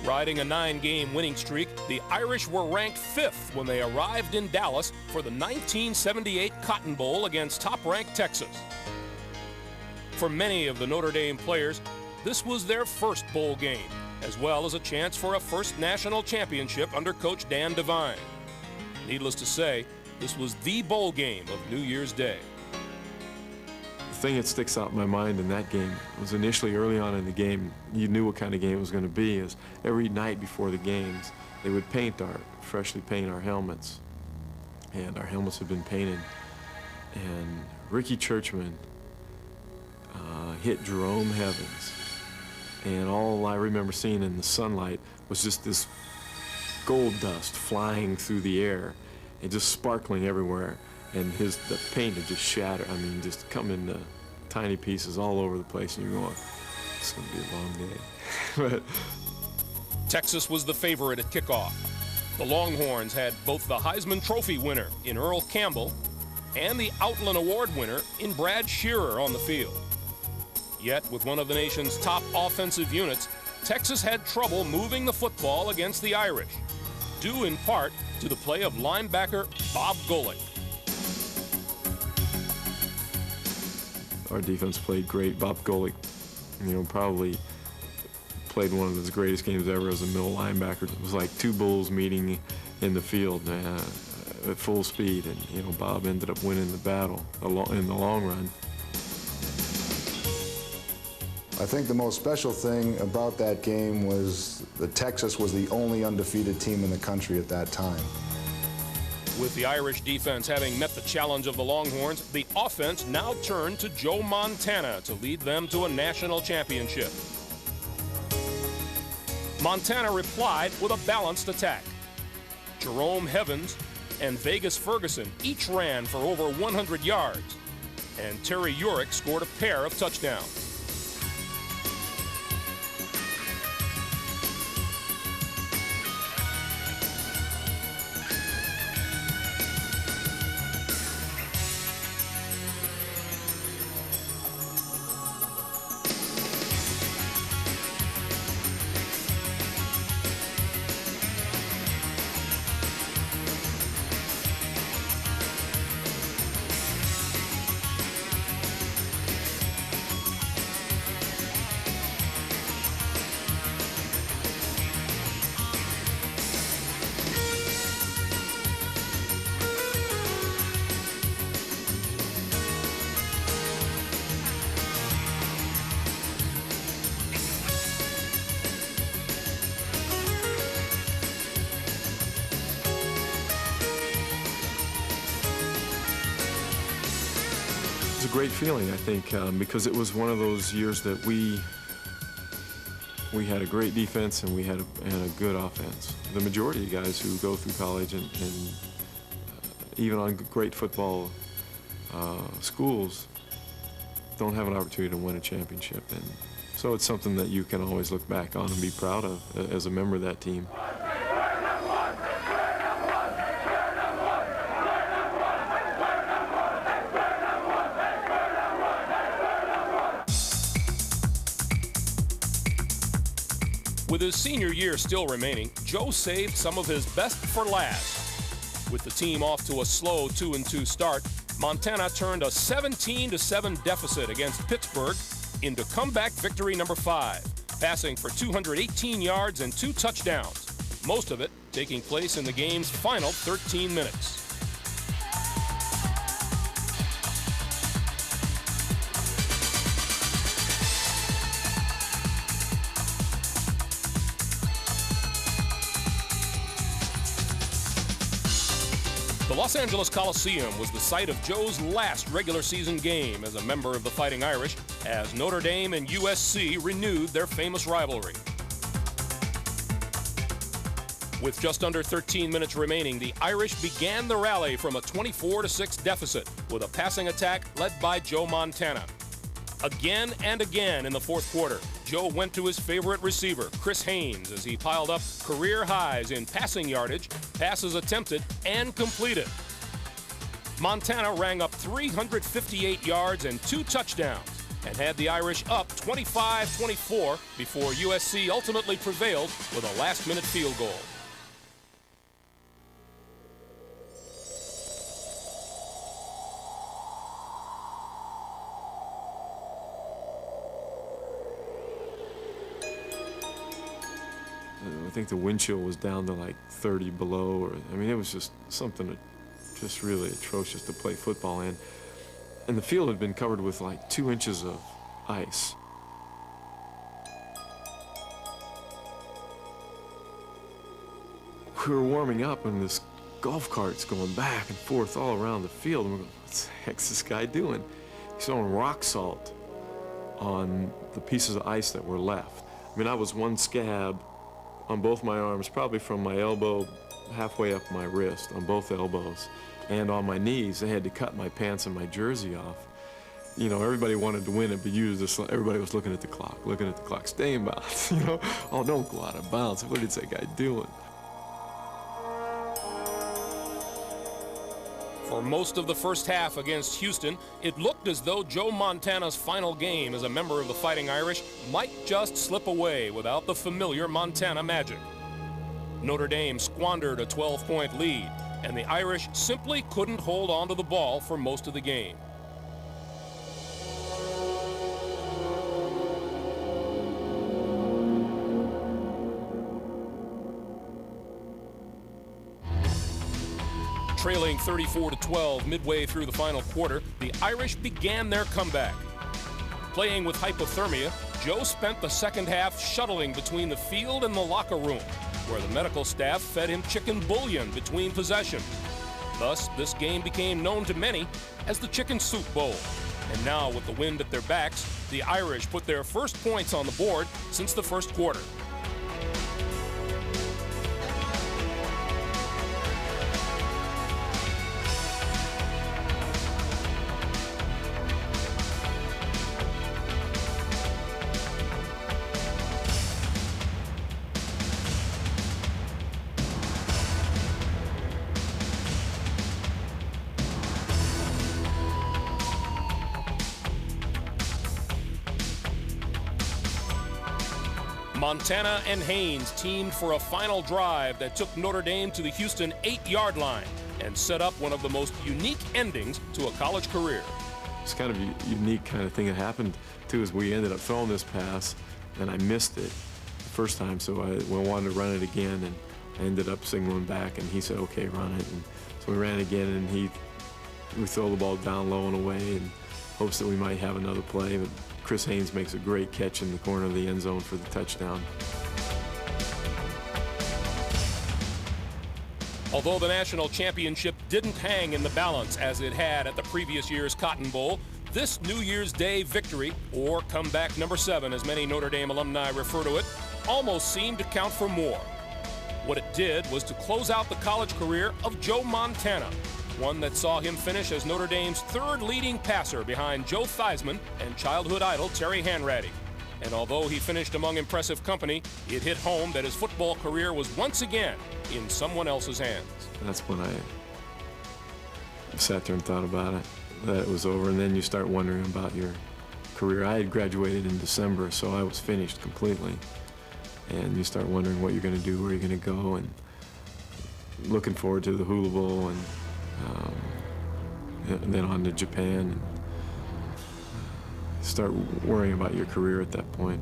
Riding a 9-game winning streak, the Irish were ranked 5th when they arrived in Dallas for the 1978 Cotton Bowl against top-ranked Texas. For many of the Notre Dame players, this was their first bowl game, as well as a chance for a first national championship under Coach Dan Devine. Needless to say, this was the bowl game of New Year's Day. The thing that sticks out in my mind in that game was initially early on in the game, you knew what kind of game it was going to be. Is every night before the games, they would freshly paint our helmets. And our helmets had been painted. And Ricky Churchman hit Jerome Heavens. And all I remember seeing in the sunlight was just this gold dust flying through the air and just sparkling everywhere. And the paint had just shattered. I mean, just come into tiny pieces all over the place, and you're going, it's going to be a long day. But Texas was the favorite at kickoff. The Longhorns had both the Heisman Trophy winner in Earl Campbell and the Outland Award winner in Brad Shearer on the field. Yet, with one of the nation's top offensive units, Texas had trouble moving the football against the Irish, due in part to the play of linebacker Bob Golick. Our defense played great. Bob Golick, probably played one of his greatest games ever as a middle linebacker. It was like two bulls meeting in the field at full speed, and Bob ended up winning the battle in the long run. I think the most special thing about that game was that Texas was the only undefeated team in the country at that time. With the Irish defense having met the challenge of the Longhorns, the offense now turned to Joe Montana to lead them to a national championship. Montana replied with a balanced attack. Jerome Heavens and Vegas Ferguson each ran for over 100 yards, and Terry Urick scored a pair of touchdowns. It was a great feeling, I think, because it was one of those years that we had a great defense and we had a good offense. The majority of guys who go through college and even on great football schools don't have an opportunity to win a championship. And so it's something that you can always look back on and be proud of as a member of that team. With his senior year still remaining, Joe saved some of his best for last. With the team off to a slow 2-2 start, Montana turned a 17-7 deficit against Pittsburgh into comeback victory number 5, passing for 218 yards and 2 touchdowns, most of it taking place in the game's final 13 minutes. The Los Angeles Coliseum was the site of Joe's last regular season game as a member of the Fighting Irish, as Notre Dame and USC renewed their famous rivalry. With just under 13 minutes remaining, the Irish began the rally from a 24-6 deficit with a passing attack led by Joe Montana. Again and again in the fourth quarter, Joe went to his favorite receiver, Chris Haynes, as he piled up career highs in passing yardage, passes attempted, and completed. Montana rang up 358 yards and 2 touchdowns, and had the Irish up 25-24 before USC ultimately prevailed with a last-minute field goal. I think the wind chill was down to like 30 below, or I mean, it was just something just really atrocious to play football in. And the field had been covered with like 2 inches of ice. We were warming up and this golf cart's going back and forth all around the field. And we're going, what the heck's this guy doing? He's throwing rock salt on the pieces of ice that were left. I mean, I was one scab on both my arms, probably from my elbow halfway up my wrist, on both elbows, and on my knees. They had to cut my pants and my jersey off. You know, everybody wanted to win it, but everybody was looking at the clock, stay in bounds, you know? Oh, don't go out of bounds. What is that guy doing? For most of the first half against Houston, it looked as though Joe Montana's final game as a member of the Fighting Irish might just slip away without the familiar Montana magic. Notre Dame squandered a 12-point lead, and the Irish simply couldn't hold on to the ball for most of the game. Trailing 34-12 midway through the final quarter, the Irish began their comeback. Playing with hypothermia, Joe spent the second half shuttling between the field and the locker room, where the medical staff fed him chicken bouillon between possessions. Thus, this game became known to many as the Chicken Soup Bowl. And now, with the wind at their backs, the Irish put their first points on the board since the first quarter. Montana and Haynes teamed for a final drive that took Notre Dame to the Houston 8-yard line and set up one of the most unique endings to a college career. It's kind of a unique kind of thing that happened, too, is we ended up throwing this pass, and I missed it the first time, so I wanted to run it again, and I ended up signaling back, and he said, okay, run it. And so we ran again, and we throw the ball down low and away in hopes that we might have another play. But Chris Haynes makes a great catch in the corner of the end zone for the touchdown. Although the national championship didn't hang in the balance as it had at the previous year's Cotton Bowl, this New Year's Day victory, or comeback number 7 as many Notre Dame alumni refer to it, almost seemed to count for more. What it did was to close out the college career of Joe Montana, one that saw him finish as Notre Dame's 3rd leading passer behind Joe Theismann and childhood idol Terry Hanratty. And although he finished among impressive company, it hit home that his football career was once again in someone else's hands. That's when I sat there and thought about it, that it was over, and then you start wondering about your career. I had graduated in December, so I was finished completely. And you start wondering what you're going to do, where you're going to go, and looking forward to the Hula Bowl, and then on to Japan, and start worrying about your career at that point.